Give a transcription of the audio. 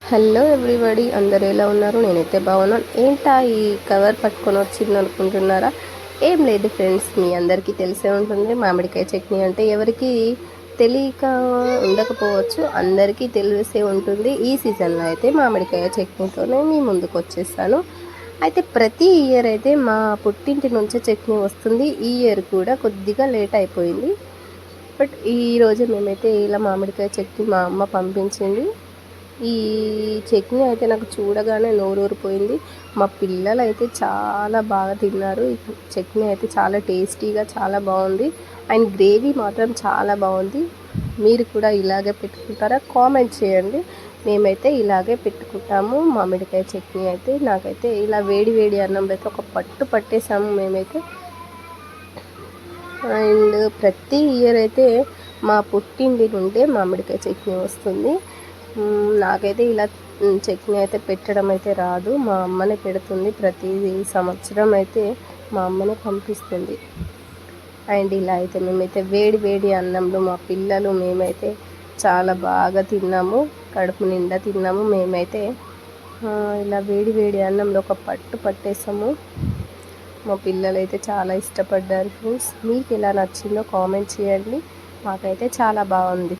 Hello everybody, అందరూ ఎలా ఉన్నారు? నేనైతే బాగున్నాను. ఏంటా ఈ కవర్ పట్టుకొని వచ్చింది అనుకుంటున్నారా? ఏం లేదు ఫ్రెండ్స్, మీ అందరికీ తెలిసే ఉంటుంది మామిడికాయ చట్నీ అంటే. ఎవరికి తెలియక ఉండకపోవచ్చు, అందరికీ తెలిసే ఉంటుంది. ఈ సీజన్లో అయితే మామిడికాయ చట్నీతోనే మీ ముందుకు వచ్చేస్తాను. అయితే ప్రతి ఇయర్ అయితే మా పుట్టింటి నుంచే చట్నీ వస్తుంది. ఈ ఇయర్ కూడా కొద్దిగా లేట్ అయిపోయింది. బట్ ఈరోజు మేమైతే ఇలా మామిడికాయ చట్నీ మా అమ్మ పంపించింది. ఈ చట్నీ అయితే నాకు చూడగానే నోరూరిపోయింది. మా పిల్లలు అయితే చాలా బాగా తిన్నారు. ఈ చట్నీ అయితే చాలా టేస్టీగా చాలా బాగుంది. అండ్ గ్రేవీ మాత్రం చాలా బాగుంది. మీరు కూడా ఇలాగే పెట్టుకుంటారా? కామెంట్ చేయండి. మేమైతే ఇలాగే పెట్టుకుంటాము మామిడికాయ చట్నీ అయితే. నాకైతే ఇలా వేడి వేడి అన్నం అయితే ఒక పట్టు పట్టేసాము మేమైతే. అండ్ ప్రతి ఇయర్ అయితే మా పుట్టింటి నుండే మామిడికాయ చట్నీ వస్తుంది. నాకైతే ఇలా చట్నీ అయితే పెట్టడం అయితే రాదు. మా అమ్మనే పెడుతుంది. ప్రతి సంవత్సరం అయితే మా అమ్మనే పంపిస్తుంది. అండ్ ఇలా అయితే మేమైతే వేడి వేడి అన్నంలో మా పిల్లలు మేమైతే చాలా బాగా తిన్నాము. కడుపు నిండా తిన్నాము మేమైతే. ఇలా వేడి వేడి అన్నంలో ఒక పట్టు పట్టేసాము. మా పిల్లలు అయితే చాలా ఇష్టపడ్డారు ఫ్రెండ్స్. మీకు ఎలా నచ్చిందో కామెంట్ చేయండి. మాకైతే చాలా బాగుంది.